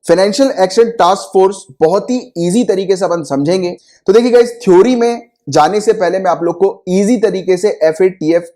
Financial action task force बहुत ही easy तरीके से अपन समझेंगे। तो देखिए गाइस, थ्योरी में जाने से पहले मैं आप लोग को इजी तरीके से एफएटीएफ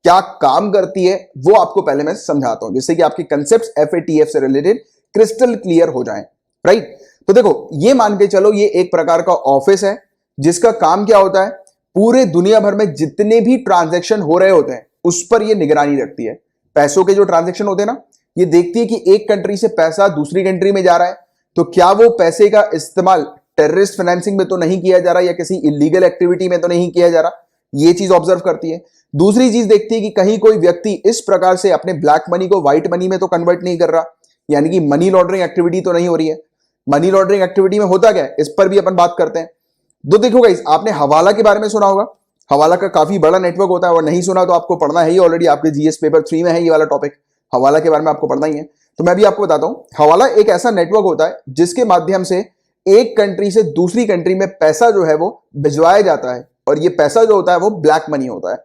क्या काम करती है वो आपको पहले मैं समझाता हूं, जिससे कि आपके कंसेप्ट एफएटीएफ से रिलेटेड क्रिस्टल क्लियर हो जाएं, राइट। तो देखो, ये मान के चलो ये एक प्रकार का ऑफिस है जिसका काम क्या होता है, पूरे दुनिया भर में जितने भी ट्रांजैक्शन हो रहे होते हैं उस पर ये निगरानी रखती है। पैसों के जो ट्रांजैक्शन होते हैं ना, ये देखती है कि एक कंट्री से पैसा दूसरी कंट्री में जा रहा है तो क्या वो पैसे का इस्तेमाल टेररिस्ट फाइनेंसिंग में तो नहीं किया जा रहा या किसी इलीगल एक्टिविटी में तो नहीं किया जा रहा, ये चीज ऑब्जर्व करती है। दूसरी चीज देखती है कि कहीं कोई व्यक्ति इस प्रकार से अपने ब्लैक मनी को व्हाइट मनी में तो कन्वर्ट नहीं कर रहा, यानी कि मनी लॉन्ड्रिंग एक्टिविटी तो नहीं हो रही है। मनी लॉन्ड्रिंग एक्टिविटी में होता क्या है, इस पर भी अपन बात करते हैं। तो देखो गाइस, आपने हवाला के बारे में सुना होगा, हवाला का काफी बड़ा नेटवर्क होता है, और नहीं सुना तो आपको पढ़ना है ही, ऑलरेडी आपके जीएस पेपर 3 में है ये वाला टॉपिक, हवाला के बारे में आपको पढ़ना ही है। तो मैं भी आपको बताता हूं, हवाला एक ऐसा नेटवर्क होता है जिसके माध्यम से एक कंट्री से दूसरी कंट्री में पैसा जो है वो भिजवाया जाता है, और ये पैसा जो होता है वो ब्लैक मनी होता है।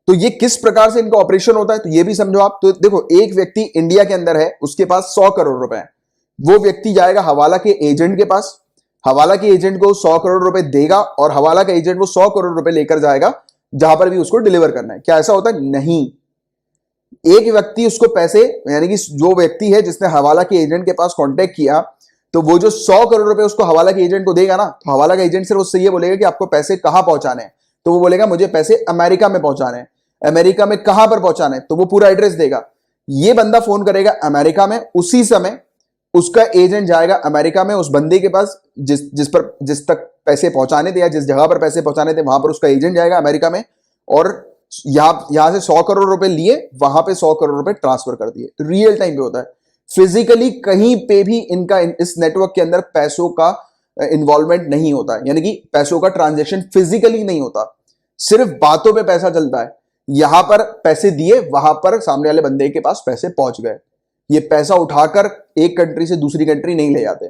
तो ये किस प्रकार से इनका ऑपरेशन होता है तो ये भी समझो आप। तो देखो, एक व्यक्ति इंडिया के अंदर है, उसके पास 100 करोड़ रुपए है, वो व्यक्ति जाएगा हवाला के एजेंट के पास, हवाला के एजेंट को 100 करोड़ रुपए देगा, और हवाला का एजेंट वो 100 करोड़ रुपए लेकर जाएगा जहां पर भी उसको डिलीवर करना है। क्या ऐसा होता है? नहीं। एक व्यक्ति उसको पैसे, यानी कि जो व्यक्ति है जिसने हवाला के एजेंट के पास कांटेक्ट किया, तो वो जो 100 करोड़ रुपए उसको हवाला के एजेंट को देगा ना, तो हवाला का एजेंट सिर्फ उससे ये बोलेगा कि आपको पैसे कहां पहुंचाने हैं, तो वो बोलेगा मुझे पैसे अमेरिका में पहुंचाने हैं। अमेरिका में कहां पर पहुंचाने हैं, तो वो पूरा एड्रेस देगा। ये बंदा फोन करेगा अमेरिका में, उसी समय उसका एजेंट जाएगा अमेरिका में उस बंदे के पास जिस तक पैसे पहुंचाने थे या जिस जगह पर पैसे पहुंचाने थे वहां पर उसका एजेंट जाएगा अमेरिका में, और यहां से 100 करोड़ रुपए लिए, वहां पे 100 करोड़ रुपए ट्रांसफर कर दिए। रियल टाइम पे होता है, फिजिकली कहीं पे भी इनका इस नेटवर्क के अंदर पैसों का इन्वॉल्वमेंट नहीं होता है, यानी कि पैसों का ट्रांजेक्शन फिजिकली नहीं होता, सिर्फ बातों पे पैसा चलता है। यहां पर पैसे दिए, वहां पर सामने वाले बंदे के पास पैसे पहुंच गए। ये पैसा उठाकर एक कंट्री से दूसरी कंट्री नहीं ले जाते।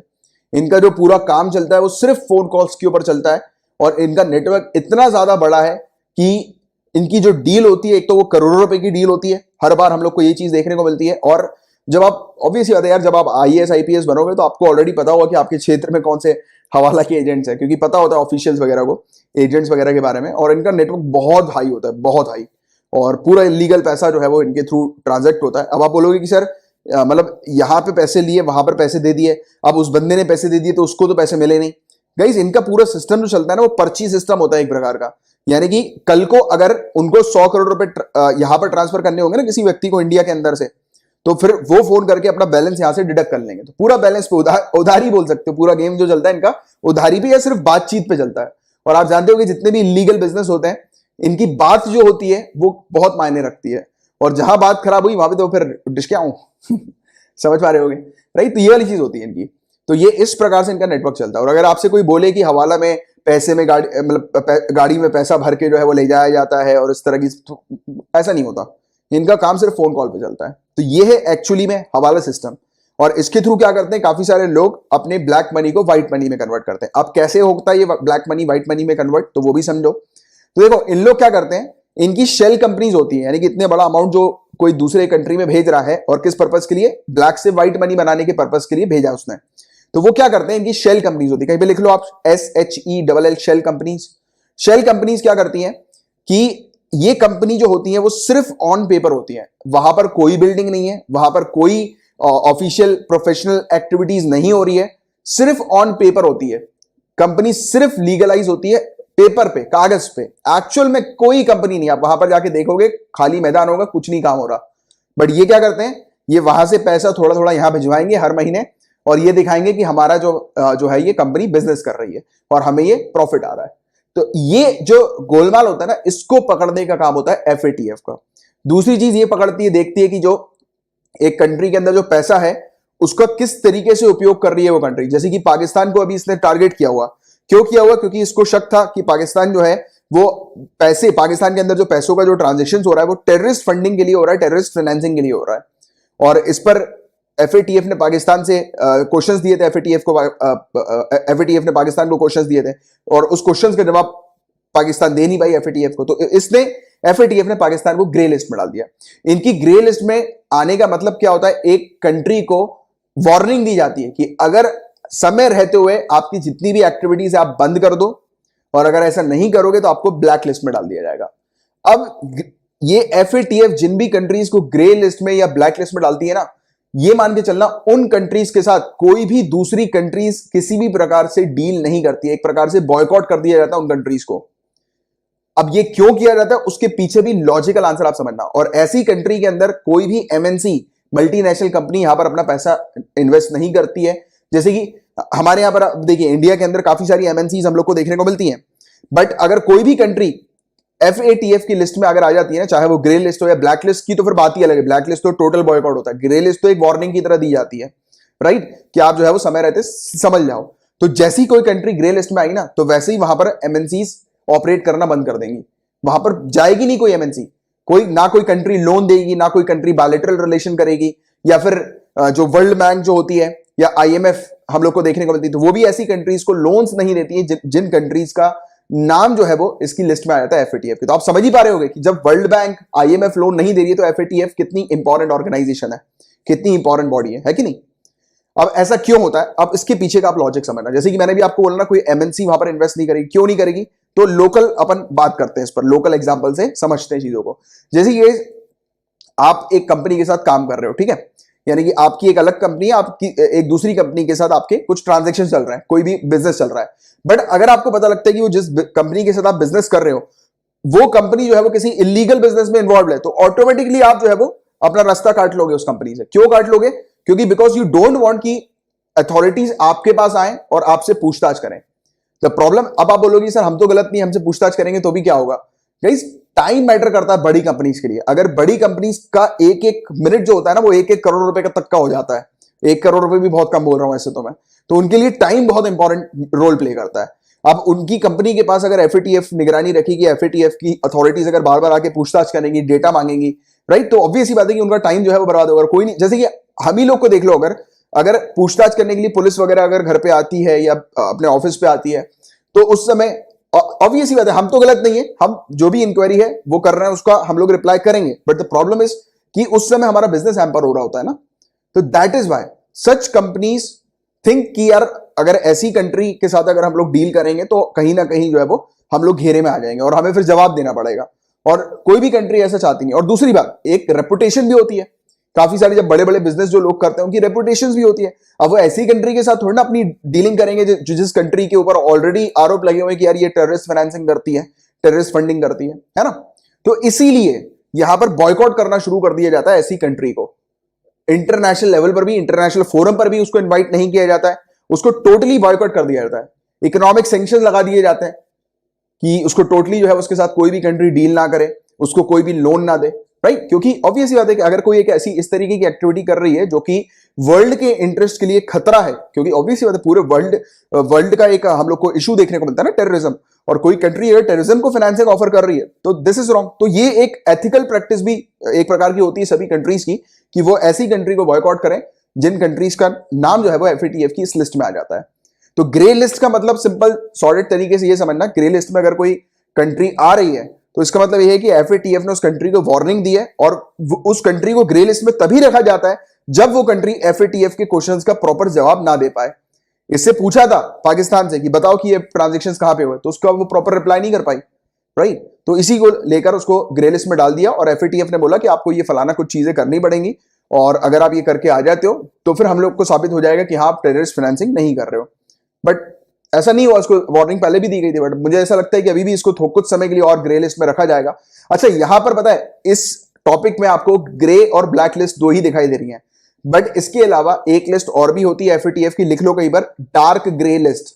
इनका जो पूरा काम चलता है वो सिर्फ फोन कॉल्स के ऊपर चलता है, और इनका नेटवर्क इतना ज्यादा बड़ा है कि इनकी जो डील होती है, एक तो वो करोड़ों रुपए की डील होती है, हर बार हम लोग को ये चीज देखने को मिलती है। और जब आप ऑब्वियसली बात है यार, जब आप आईएएस आईपीएस बनोगे तो आपको ऑलरेडी पता होगा कि आपके क्षेत्र में कौन से हवाला के एजेंट्स हैं, क्योंकि पता होता है ऑफिशियल्स वगैरह को, एजेंट्स वगैरह के बारे में। और इनका नेटवर्क बहुत हाई होता है, बहुत हाई, और पूरा इलीगल पैसा जो है वो इनके थ्रू ट्रांजैक्ट होता है। अब आप बोलोगे कि सर मतलब यहाँ पे पैसे लिए, वहां पर पैसे दे दिए, अब उस बंदे ने पैसे दे दिए तो उसको तो पैसे मिले नहीं। गाइस, इनका पूरा सिस्टम जो चलता है ना वो पर्ची सिस्टम होता है एक प्रकार का, यानी कि कल को अगर उनको 100 करोड़ रुपए यहां पर ट्रांसफर करने होंगे ना किसी व्यक्ति को इंडिया के अंदर से, तो फिर वो फोन करके अपना बैलेंस यहां से डिडक्ट कर लेंगे। तो पूरा बैलेंस पे उधारी बोल सकते हो, पूरा गेम जो चलता है इनका उधारी पे या सिर्फ बातचीत पे चलता है। और आप जानते हो कि जितने भी इलीगल बिजनेस होते हैं, इनकी बात जो होती है वो बहुत मायने रखती है, और जहां बात खराब हुई वहां पे तो फिर डिस्क्याऊं समझ पा रहे होगे, राइट। तो ये वाली चीज होती है इनकी। तो ये इस प्रकार से इनका नेटवर्क चलता है। और अगर आपसे कोई बोले कि हवाला में पैसे में गाड़ी में पैसा भर के जो है वो ले जाया जाता है और इस तरह की, तो ऐसा नहीं होता। इनका काम सिर्फ फोन कॉल पे चलता है। तो ये है एक्चुअली में हवाला सिस्टम। और इसके थ्रू क्या करते हैं, काफी सारे लोग अपने ब्लैक मनी को व्हाइट मनी में कन्वर्ट करते हैं। अब कैसे होता है ये ब्लैक मनी व्हाइट मनी में कन्वर्ट, तो वो भी समझो। तो देखो, इन लोग क्या करते हैं, इनकी शेल कंपनीज होती है, यानी कि इतने बड़ा अमाउंट जो कोई दूसरे कंट्री में भेज रहा है, और किस पर्पज के लिए, ब्लैक से व्हाइट मनी बनाने के पर्पज के लिए भेजा उसने। तो वो क्या करते हैं, इनकी शेल कंपनीज होती है, कहीं पे लिख लो आप SHELL, shell companies. Shell companies क्या करती हैं कि ये कंपनी जो होती है वो सिर्फ ऑन पेपर होती है, वहां पर कोई बिल्डिंग नहीं है, वहां पर कोई ऑफिशियल प्रोफेशनल एक्टिविटीज नहीं हो रही है, सिर्फ ऑन पेपर होती है। कंपनी सिर्फ लीगलाइज होती है पेपर पे, कागज पे। एक्चुअल में कोई कंपनी नहीं, आप वहां पर जाके देखोगे खाली मैदान होगा, कुछ नहीं काम हो रहा। बट ये क्या करते हैं, ये वहां से पैसा थोड़ा थोड़ा यहां भिजवाएंगे हर महीने, और ये दिखाएंगे कि हमारा जो है ये कंपनी बिजनेस कर रही है और हमें ये प्रॉफिट आ रहा है। तो ये जो गोलमाल होता है ना, इसको पकड़ने का काम होता है एफएटीएफ का। दूसरी चीज ये पकड़ती है, देखती है कि जो एक कंट्री के अंदर जो पैसा है उसका किस तरीके से उपयोग कर रही है वो कंट्री। जैसे कि पाकिस्तान को अभी इसने टारगेट किया हुआ, क्यों किया हुआ, क्योंकि इसको शक था कि पाकिस्तान जो है वो पैसे, पाकिस्तान के अंदर जो पैसों का जो ट्रांजेक्शन हो रहा है वो टेररिस्ट फंडिंग के लिए हो रहा है, टेररिस्ट फाइनेंसिंग के लिए हो रहा है। और इस पर एफएटीएफ ने पाकिस्तान से क्वेश्चंस दिए थे, एफएटीएफ ने पाकिस्तान को क्वेश्चंस दिए थे, और उस क्वेश्चंस का जवाब पाकिस्तान दे नहीं पाई एफएटीएफ को। तो इसने एफएटीएफ ने पाकिस्तान को ग्रे लिस्ट में डाल दिया। इनकी ग्रे लिस्ट में आने का मतलब क्या होता है, एक कंट्री को वार्निंग दी जाती है कि अगर समय रहते हुए आपकी जितनी भी एक्टिविटीज है आप बंद कर दो, और अगर ऐसा नहीं करोगे तो आपको ब्लैक लिस्ट में डाल दिया जाएगा। अब ये एफएटीएफ जिन भी कंट्रीज को ग्रे लिस्ट में या ब्लैक लिस्ट में डालती है ना, ये मान के चलना उन कंट्रीज के साथ कोई भी दूसरी कंट्रीज किसी भी प्रकार से डील नहीं करती है, एक प्रकार से बॉयकॉट कर दिया जाता है उन कंट्रीज को। अब ये क्यों किया जाता है उसके पीछे भी लॉजिकल आंसर आप समझना। और ऐसी कंट्री के अंदर कोई भी एमएनसी मल्टीनेशनल कंपनी यहां पर अपना पैसा इन्वेस्ट नहीं करती है। जैसे कि हमारे यहां पर देखिए इंडिया के अंदर काफी सारी एमएनसीज हम लोग को देखने को मिलती हैं, बट अगर कोई भी कंट्री एफएटीएफ की लिस्ट में अगर आ जाती है ना, चाहे वो ग्रे लिस्ट हो या ब्लैक लिस्ट की, तो फिर बात ही अलग है। ब्लैक लिस्ट तो टोटल बॉयकॉट होता है, ग्रे लिस्ट तो एक वार्निंग की तरह दी जाती है, राइट, कि आप जो है वो समय रहते समझ जाओ। तो जैसी कोई कंट्री ग्रे लिस्ट में आई ना, तो वैसे ही वहां पर एमएनसीज ऑपरेट करना बंद कर देंगी, वहां पर जाएगी नहीं कोई एमएनसी, कोई ना कोई कंट्री लोन देगी, ना कोई कंट्री बायलैटरल रिलेशन करेगी, या फिर जो वर्ल्ड बैंक जो होती है या आईएमएफ हम लोग को देखने को मिलती है, तो वो भी ऐसी कंट्रीज को लोन्स नहीं देती है जिन कंट्रीज का नाम जो है वो इसकी लिस्ट में आ जाता है एफएटीएफ की। तो आप समझ ही पा रहे होंगे कि जब वर्ल्ड बैंक आईएमएफ लोन नहीं दे रही है तो एफएटीएफ कितनी इंपॉर्टेंट ऑर्गेनाइजेशन है, कितनी इंपॉर्टेंट बॉडी है कि नहीं। अब ऐसा क्यों होता है, अब इसके पीछे का आप लॉजिक समझना। जैसे कि मैंने भी आपको बोला ना, कोई एमएनसी वहां पर इन्वेस्ट नहीं करेगी, क्यों नहीं करेगी, तो लोकल अपन बात करते हैं इस पर, लोकल एग्जांपल से समझते हैं चीजों को। जैसे ये आप एक कंपनी के साथ काम कर रहे हो, ठीक है, यानी कि आपकी एक अलग कंपनी है, आपकी एक दूसरी कंपनी के साथ आपके कुछ ट्रांजैक्शन चल रहा है, कोई भी बिजनेस चल रहा है, बट अगर आपको पता लगता है कि वो जिस कंपनी के साथ आप बिजनेस कर रहे हो वो कंपनी जो है वो किसी इलीगल बिजनेस में इन्वॉल्व है, तो ऑटोमेटिकली आप जो है वो अपना रास्ता काट लोगे उस कंपनी से। क्यों काट लोगे, क्योंकि बिकॉज यू डोंट वांट कि अथॉरिटीज आपके पास आए और आपसे पूछताछ करें। द प्रॉब्लम, अब आप बोलोगे सर हम तो गलत नहीं, हमसे पूछताछ करेंगे तो भी क्या होगा। गाइस टाइम मैटर करता है बड़ी कंपनीज के लिए। अगर बड़ी कंपनीज का एक एक मिनट जो होता है ना वो एक एक करोड़ रुपए का तक का हो जाता है, 1 करोड़ रुपए भी बहुत कम बोल रहा हूं ऐसे तो मैं, तो उनके लिए टाइम बहुत इंपॉर्टेंट रोल प्ले करता है। अब उनकी कंपनी के पास अगर एफएटीएफ निगरानी रखेगी, एफएटीएफ की अथॉरिटीज अगर बार बार आके पूछताछ करेंगी, डेटा मांगेंगी, राइट, तो ऑब्वियस ही बात है कि उनका टाइम जो है वो बर्बाद होगा। कोई नहीं, जैसे कि हम ही लोग को देख लो, अगर पूछताछ करने के लिए पुलिस वगैरह अगर घर पे आती है या अपने ऑफिस पे आती है, तो उस समय ऑब्वियस ही बात है हम तो गलत नहीं है, हम जो भी इंक्वायरी है वो कर रहे हैं उसका हम लोग रिप्लाई करेंगे, बट द प्रॉब्लम इज कि उस समय हमारा बिजनेस हैम्पर हो रहा होता है ना। तो that is why such companies think कि यार अगर ऐसी कंट्री के साथ अगर हम लोग डील करेंगे तो कहीं ना कहीं जो है वो हम लोग घेरे में आ जाएंगे और हमें फिर जवाब देना पड़ेगा, और कोई भी कंट्री ऐसा चाहती नहीं। और दूसरी बात, एक रेपुटेशन भी होती है, काफी सारे जब बड़े बड़े बिजनेस जो लोग करते हैं उनकी रेपुटेशन भी होती है। अब वो ऐसी कंट्री के साथ थोड़ी ना अपनी डीलिंग करेंगे जिस कंट्री के ऊपर ऑलरेडी आरोप लगे हुए कि यार ये टेररिस्ट फाइनेंसिंग करती है, टेररिस्ट फंडिंग करती है ना। तो इसीलिए यहां पर बॉयकॉट करना शुरू कर दिया जाता है ऐसी कंट्री को। इंटरनेशनल लेवल पर भी, इंटरनेशनल फोरम पर भी उसको इन्वाइट नहीं किया जाता है, उसको टोटली बॉयकॉट कर दिया जाता है। इकोनॉमिक सैंक्शंस लगा दिए जाते हैं कि उसको टोटली जो है उसके साथ कोई भी कंट्री डील ना करे, उसको कोई भी लोन ना दे, राइट। क्योंकि ऑब्वियस ही बात है कि अगर कोई एक ऐसी इस तरीके की एक्टिविटी कर रही है जो कि वर्ल्ड के इंटरेस्ट के लिए खतरा है, क्योंकि ऑब्वियस ही बात है पूरे वर्ल्ड का एक हम लोग को इशू देखने को मिलता है ना, टेररिज्म, और कोई कंट्री अगर टेररिज्म को फाइनेंसिंग ऑफर कर रही है तो दिस इज रॉन्ग। तो ये एक एथिकल प्रैक्टिस भी एक प्रकार की होती है सभी कंट्रीज की कि वो ऐसी कंट्री को बॉयकॉट करें जिन कंट्रीज का नाम जो है वो एफएटीएफ की इस लिस्ट में आ जाता है। तो ग्रे लिस्ट का मतलब सिंपल सॉलिड तरीके से ये समझना, ग्रे लिस्ट में अगर कोई कंट्री आ रही है तो इसका मतलब यह है कि एफएटीएफ ने उस कंट्री को वार्निंग दी है, और उस कंट्री को ग्रे लिस्ट में तभी रखा जाता है जब वो कंट्री एफएटीएफ के क्वेश्चंस का प्रॉपर जवाब ना दे पाए। इससे पूछा था पाकिस्तान से कि बताओ कि ये ट्रांजैक्शंस कहां पे हुए, तो उसका वो प्रॉपर रिप्लाई नहीं कर पाई, राइट। तो इसी को लेकर उसको ग्रे लिस्ट में डाल दिया, और एफएटीएफ ने बोला कि आपको ये फलाना कुछ चीजें करनी पड़ेंगी, और अगर आप ये करके आ जाते हो तो फिर हम लोग को साबित हो जाएगा कि हाँ आप टेररिस्ट फाइनेंसिंग नहीं कर रहे हो। बट ऐसा नहीं हुआ, उसको वार्निंग पहले भी दी गई थी, बट मुझे ऐसा लगता है कि अभी भी इसको कुछ समय के लिए और ग्रे लिस्ट में रखा जाएगा। अच्छा, यहां पर पता है इस टॉपिक में आपको ग्रे और ब्लैक लिस्ट दो ही दिखाई दे रही हैं, बट इसके अलावा एक लिस्ट और भी होती है एफएटीएफ की, लिख लो कई बार, डार्क ग्रे लिस्ट,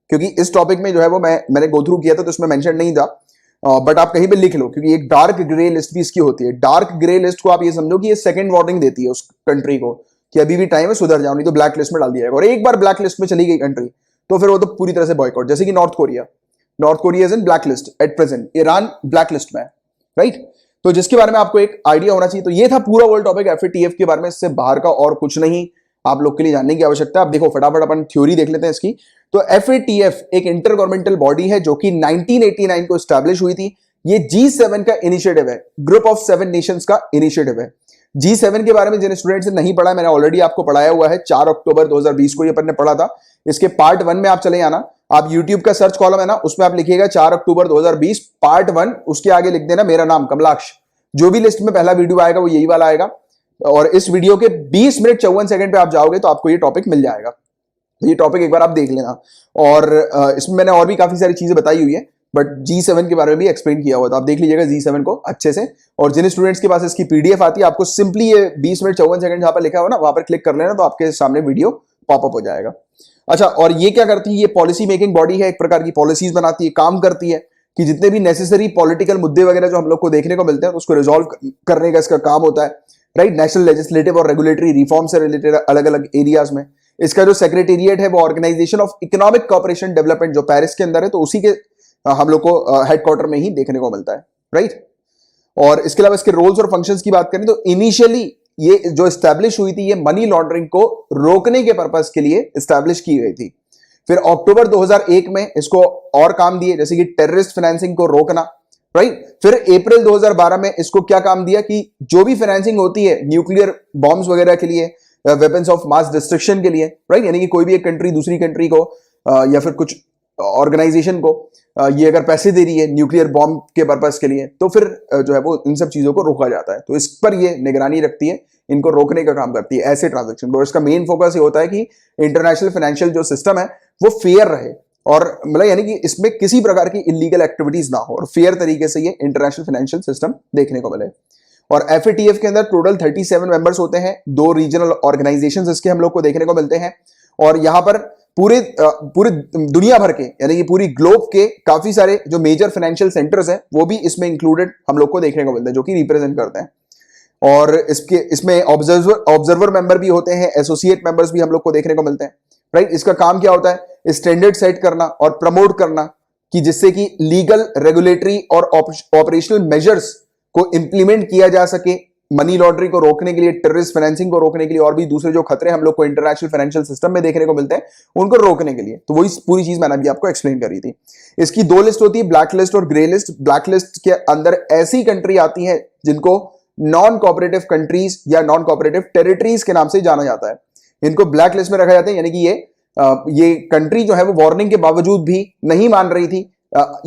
क्योंकि इस टॉपिक में जो है वो मैंने गो थ्रू किया था तो उसमें मेंशन नहीं था, बट आप कहीं पे लिख लो, क्योंकि एक डार्क ग्रे लिस्ट भी इसकी होती है। डार्क ग्रे लिस्ट को आप ये समझो कि ये सेकंड वार्निंग देती है उस कंट्री को कि अभी भी टाइम है, सुधर जाओ, नहीं तो ब्लैक लिस्ट में डाल दिया जाएगा। और एक बार ब्लैक लिस्ट में चली गई कंट्री तो फिर वो तो पूरी तरह से बॉयकॉट। जैसे कि north Korea is in black list at present, Iran black list में है, राइट। तो जिसके बारे में आपको एक आइडिया होना चाहिए। तो ये था पूरा वर्ल्ड टॉपिक एफएटीएफ के बारे में, इससे बाहर का और कुछ नहीं आप लोग के लिए जानने की आवश्यकता है। आप देखो फटाफट अपन थ्योरी देख लेते हैं इसकी। तो एफएटीएफ एक इंटर गवर्नमेंटल बॉडी है जो कि 1989 को स्टैब्लिश हुई थी। ये G7 का इनिशिएटिव है, ग्रुप ऑफ 7 नेशंस का इनिशिएटिव है। G7 के बारे में जिन स्टूडेंट्स ने नहीं पढ़ा, मैंने ऑलरेडी आपको पढ़ाया हुआ है, 4 अक्टूबर 2020 को ये अपन ने पढ़ा था। इसके पार्ट 1 में आप चले आना, आप YouTube का सर्च कॉलम है ना, उसमें आप लिखिएगा 4 अक्टूबर 2020 पार्ट 1, उसके आगे लिख देना मेरा नाम कमलाक्ष। जो भी लिस्ट में पहला वीडियो आएगा वो यही वाला आएगा, और इस वीडियो के 20 मिनट 54 सेकंड पे आप जाओगे तो आपको ये टॉपिक मिल जाएगा। तो ये टॉपिक एक बार आप देख लेना, और इसमें मैंने और भी काफी सारी चीजें बताई हुई है, बट G7 के बारे में भी एक्सप्लेन किया हुआ था, आप देख लीजिएगा G7 को अच्छे से। और जिन स्टूडेंट्स के पास इसकी PDF आती है, आपको सिंपली ये 20 मिनट 54 सेकंड जहां पर लिखा हुआ ना, वहां पर क्लिक कर लेना, तो आपके सामने वीडियो पॉपअप हो जाएगा। अच्छा, और ये क्या करती है, ये पॉलिसी मेकिंग बॉडी है, एक प्रकार की पॉलिसीज बनाती है, काम करती है कि जितने भी नेसेसरी पॉलिटिकल मुद्दे वगैरह जो हम लोग को देखने को मिलते हैं उसको रिजॉल्व करने का इसका काम होता है, राइट। नेशनल लेजिस्लेटिव और रेगुलेटरी रिफॉर्म से रिलेटेड अलग अलग एरियाज में इसका जो सेक्रेटेरिएट है वो organisation of economic cooperation development जो पेरिस के अंदर है, तो उसी के हम लोग को हेडक्वार्टर में ही देखने को मिलता है, राइट। और इसके अलावा इसके रोल्स और फंक्शंस की बात करें तो इनिशियली ये जो एस्टैब्लिश हुई थी, ये मनी लॉन्ड्रिंग को रोकने के पर्पस के लिए एस्टैब्लिश की गई थी। फिर अक्टूबर 2001 में इसको और काम दिए, जैसे कि टेररिस्ट फाइनेंसिंग को रोकना, राइट। फिर अप्रैल 2012 में इसको क्या काम दिया कि जो भी फाइनेंसिंग होती है न्यूक्लियर बॉम्ब्स वगैरह के लिए, वेपन्स ऑफ मास डिस्ट्रक्शन के लिए, राइट, यानी कि कोई भी एक कंट्री दूसरी कंट्री को या फिर कुछ ऑर्गेनाइजेशन को ये अगर पैसे दे रही है न्यूक्लियर बॉम्ब के पर्पस के लिए, तो फिर जो है वो इन सब चीजों को रोका जाता है। तो इस पर ये निगरानी रखती है, इनको रोकने का काम करती है ऐसे ट्रांजैक्शन को। इसका मेन फोकस ये होता है कि इंटरनेशनल फाइनेंशियल जो सिस्टम है वो फेयर रहे, और मतलब यानी कि इसमें किसी प्रकार की इलीगल एक्टिविटीज ना हो, और फेयर तरीके से ये इंटरनेशनल फाइनेंशियल सिस्टम देखने को मिले। और FATF के अंदर टोटल 37 मेंबर्स होते हैं, 2 रीजनल ऑर्गेनाइजेशंस इसके हम लोग को देखने को मिलते हैं, और यहां पर पूरे दुनिया भर के यानी कि पूरी ग्लोब के काफी सारे जो मेजर फाइनेंशियल सेंटर्स हैं वो भी इसमें इंक्लूडेड हम लोग को देखने को मिलते हैं, जो कि रिप्रेजेंट करते हैं। और इसमें ऑब्जर्वर मेंबर भी होते हैं, एसोसिएट मेंबर्स भी हम लोग को देखने को मिलते हैं, राइट। इसका काम क्या होता है, स्टैंडर्ड सेट करना और प्रमोट करना, कि जिससे कि लीगल, रेगुलेटरी और ऑपरेशनल मेजर्स को इंप्लीमेंट किया जा सके मनी लॉन्ड्रिंग को रोकने के लिए, टेररिस्ट फाइनेंसिंग को रोकने के लिए, और भी दूसरे जो खतरे हम लोग को इंटरनेशनल फाइनेंशियल सिस्टम में देखने को मिलते हैं उनको रोकने के लिए। तो वही पूरी चीज मैंने अभी आपको एक्सप्लेन करी थी। इसकी 2 लिस्ट होती है, ब्लैक लिस्ट और ग्रे लिस्ट। ब्लैक लिस्ट के अंदर ऐसी कंट्री आती है जिनको नॉन कोऑपरेटिव कंट्रीज या नॉन कोऑपरेटिव टेरिटरीज के नाम से जाना जाता है, इनको ब्लैक लिस्ट में रखा जाता है। यानी कि ये कंट्री जो है वो वार्निंग के बावजूद भी नहीं मान रही थी,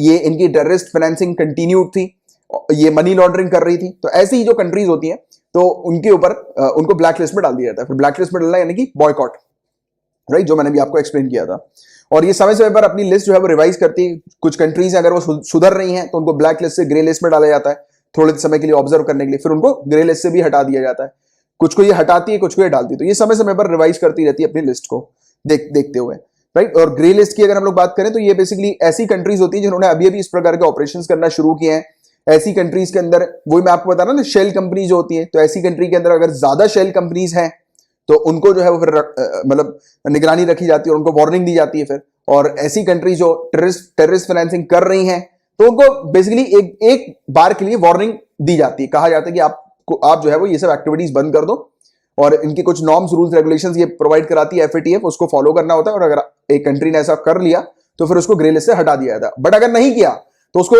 ये इनकी टेररिस्ट फाइनेंसिंग कंटिन्यूड थी, ये मनी लॉन्ड्रिंग कर रही थी। तो ऐसी जो कंट्रीज होती हैं तो उनके ऊपर उनको ब्लैक लिस्ट में डाल दिया जाता है। फिर ब्लैक लिस्ट में डालना यानी कि बॉयकॉट, राइट, जो मैंने भी आपको एक्सप्लेन किया था। और ये समय समय पर अपनी लिस्ट जो है वो रिवाइज करती है। कुछ कंट्रीज अगर वो सुधर रही हैं तो उनको ब्लैक लिस्ट से ग्रे लिस्ट में डाला जाता है थोड़े समय के लिए ऑब्जर्व करने के लिए, फिर उनको ग्रे लिस्ट से भी हटा दिया जाता है। कुछ को ये हटाती है, कुछ को ये डालती है। तो ये समय समय पर रिवाइज करती रहती है अपनी लिस्ट को देखते हुए, राइट। और ग्रे लिस्ट की अगर हम लोग बात करें तो ये बेसिकली ऐसी कंट्रीज होती है जिन्होंने अभी अभी इस प्रकार के ऑपरेशंस करना शुरू किए हैं। ऐसी कंट्रीज के अंदर वही मैं आपको बता रहा हूं ना, शेल कंपनीज होती हैं, तो ऐसी कंट्री के अंदर अगर ज्यादा शेल कंपनीज हैं तो उनको जो है वो फिर मतलब निगरानी रखी जाती है और उनको वार्निंग दी जाती है फिर। और ऐसी कंट्री जो टेररिस्ट फाइनेंसिंग कर रही हैं तो उनको बेसिकली एक बार के लिए वार्निंग दी जाती है, कहा जाता है कि आप जो है वो ये सब एक्टिविटीज बंद कर दो, और इनके कुछ नॉर्म्स, रूल्स, रेगुलेशंस ये प्रोवाइड कराती है FATF, उसको फॉलो करना होता है। और अगर एक कंट्री ने ऐसा कर लिया तो फिर उसको ग्रे लिस्ट से हटा दिया जाता है। बट अगर नहीं किया तो उसको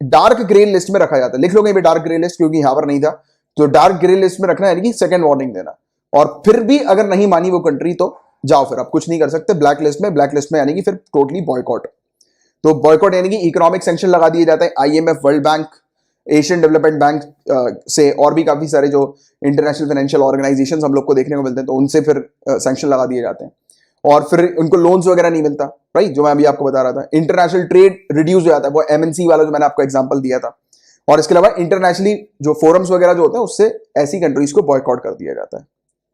डार्क ग्रे लिस्ट में रखा जाता है। लिख लो कहीं डार्क ग्रे लिस्ट, क्योंकि यहां पर नहीं था, तो डार्क ग्रे लिस्ट में रखना यानी कि सेकंड वार्निंग देना। और फिर भी अगर नहीं मानी वो कंट्री तो जाओ, फिर आप कुछ नहीं कर सकते ब्लैक लिस्ट में। ब्लैक लिस्ट में यानी कि फिर टोटली बॉयकॉट। तो बॉयकॉट यानी कि इकोनॉमिक सैंक्शन लगा दिए जाते हैं IMF, world bank, Asian development bank से, और भी काफी सारे जो इंटरनेशनल फाइनेंशियल ऑर्गेनाइजेशंस हम लोग को देखने को मिलते हैं, तो उनसे फिर सैंक्शन लगा दिए जाते हैं। और फिर उनको लोन्स वगैरह नहीं मिलता, राइट, जो मैं अभी आपको बता रहा था। इंटरनेशनल ट्रेड रिड्यूस हो जाता है, वो MNC वाला जो मैंने आपको एग्जांपल दिया था। और इसके अलावा इंटरनेशनली जो फोरम्स वगैरह जो होते हैं उससे ऐसी कंट्रीज को बॉयकॉट कर दिया जाता है,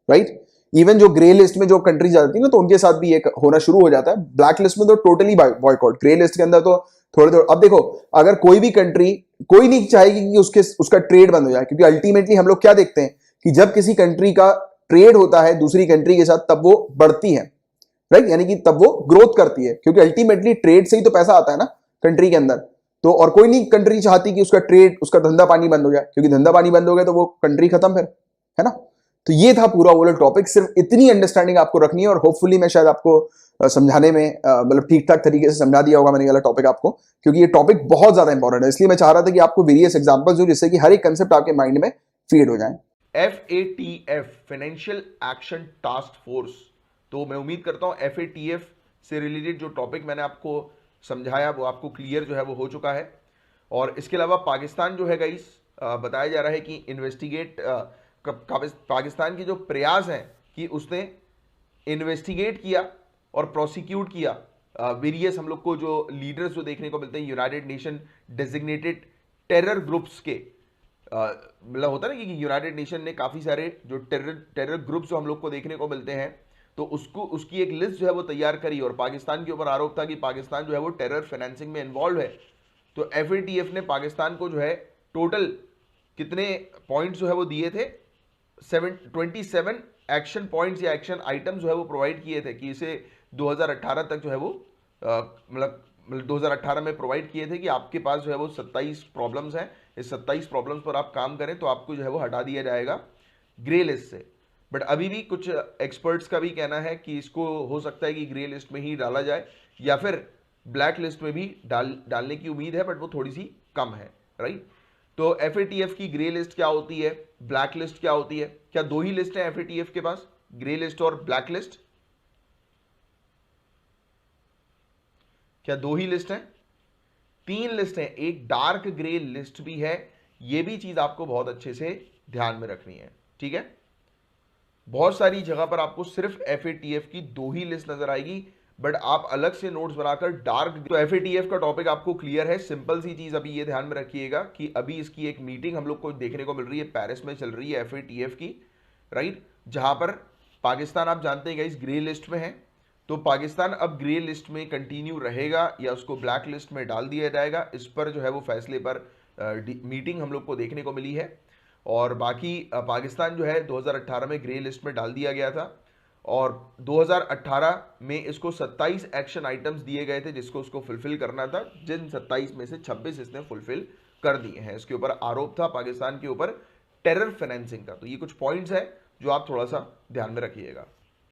राइट। इवन जो ग्रे लिस्ट में जो कंट्रीज आती है ना, तो उनके साथ भी ये होना शुरू हो जाता है। ब्लैक लिस्ट में तो टोटली बॉयकॉट, ग्रे लिस्ट के अंदर तो थोड़े थोड़े। अब देखो, अगर कोई भी कंट्री, कोई नहीं चाहेगी कि उसका ट्रेड बंद हो जाए, क्योंकि अल्टीमेटली हम लोग क्या देखते हैं कि जब किसी कंट्री का ट्रेड होता है दूसरी कंट्री के साथ तब वो बढ़ती है, राइट, यानी कि तब वो ग्रोथ करती है, क्योंकि अल्टीमेटली ट्रेड से ही तो पैसा आता है ना कंट्री के अंदर। तो और कोई नहीं कंट्री चाहती कि उसका ट्रेड, उसका धंधा पानी बंद हो जाए, क्योंकि धंधा पानी बंद हो गया तो वो कंट्री खत्म फिर, है ना। तो ये था पूरा वो टॉपिक। सिर्फ इतनी अंडरस्टैंडिंग आपको रखनी है, और होपफुली मैं शायद आपको समझाने में मतलब ठीक ठाक तरीके से समझा दिया होगा मैंने वाला टॉपिक आपको, क्योंकि ये टॉपिक बहुत ज्यादा इंपॉर्टेंट है। इसलिए मैं चाह रहा था कि आपको वेरियस एग्जांपल्स दूं जिससे कि हर एक कंसेप्ट आपके माइंड में फीड हो जाए। FATF financial action task force. तो मैं उम्मीद करता हूं FATF से रिलेटेड जो टॉपिक मैंने आपको समझाया वो आपको क्लियर जो है वो हो चुका है। और इसके अलावा पाकिस्तान जो है गाइस, बताया जा रहा है कि इन्वेस्टिगेट पाकिस्तान के जो प्रयास हैं कि उसने इन्वेस्टिगेट किया और प्रोसिक्यूट किया वेरियस हम लोग को जो लीडर्स जो देखने को मिलते हैं United nation designated terror groups के, मतलब होता है ना कि यूनाइटेड नेशन ने काफ़ी सारे जो टेरर ग्रुप्स जो हम लोग को देखने को मिलते हैं तो उसकी एक लिस्ट जो है वो तैयार करी और पाकिस्तान के ऊपर आरोप था कि पाकिस्तान जो है वो टेरर फाइनेंसिंग में इन्वॉल्व है। तो FATF ने पाकिस्तान को जो है टोटल कितने पॉइंट्स जो है वो दिए थे, 27 एक्शन पॉइंट्स या एक्शन आइटम्स जो है वो प्रोवाइड किए थे कि इसे 2018 तक जो है वो मतलब 2018 में प्रोवाइड किए थे कि आपके पास जो है वो 27 प्रॉब्लम्स हैं, इस 27 प्रॉब्लम्स पर आप काम करें तो आपको जो है वो हटा दिया जाएगा ग्रे लिस्ट से। बट अभी भी कुछ एक्सपर्ट्स का भी कहना है कि इसको हो सकता है कि ग्रे लिस्ट में ही डाला जाए या फिर ब्लैक लिस्ट में भी डालने की उम्मीद है, बट वो थोड़ी सी कम है, राइट। तो FATF की ग्रे लिस्ट क्या होती है, ब्लैक लिस्ट क्या होती है? क्या दो ही लिस्ट है FATF के पास, ग्रे लिस्ट और ब्लैक लिस्ट? क्या दो ही लिस्ट है? 3 लिस्ट है, एक डार्क ग्रे लिस्ट भी है। यह भी चीज आपको बहुत अच्छे से ध्यान में रखनी है, ठीक है। बहुत सारी जगह पर आपको सिर्फ FATF की दो ही लिस्ट नजर आएगी, बट आप अलग से नोट्स बनाकर डार्क। तो FATF का टॉपिक आपको क्लियर है। सिंपल सी चीज अभी ये ध्यान में रखिएगा कि अभी इसकी एक मीटिंग हम लोग को देखने को मिल रही है, पेरिस में चल रही है FATF की, राइट, जहां पर पाकिस्तान आप जानते हैं इस ग्रे लिस्ट में है। तो पाकिस्तान अब ग्रे लिस्ट में कंटिन्यू रहेगा या उसको ब्लैक लिस्ट में डाल दिया जाएगा, इस पर जो है वो फैसले पर मीटिंग हम लोग को देखने को मिली है। और बाकी पाकिस्तान जो है 2018 में ग्रे लिस्ट में डाल दिया गया था और 2018 में इसको 27 एक्शन आइटम्स दिए गए थे जिसको उसको फुलफिल करना था, जिन 27 में से 26 इसने फुलफिल कर दिए हैं। इसके ऊपर आरोप था पाकिस्तान के ऊपर टेरर फाइनेंसिंग का। तो ये कुछ पॉइंट्स है जो आप थोड़ा सा ध्यान में रखिएगा।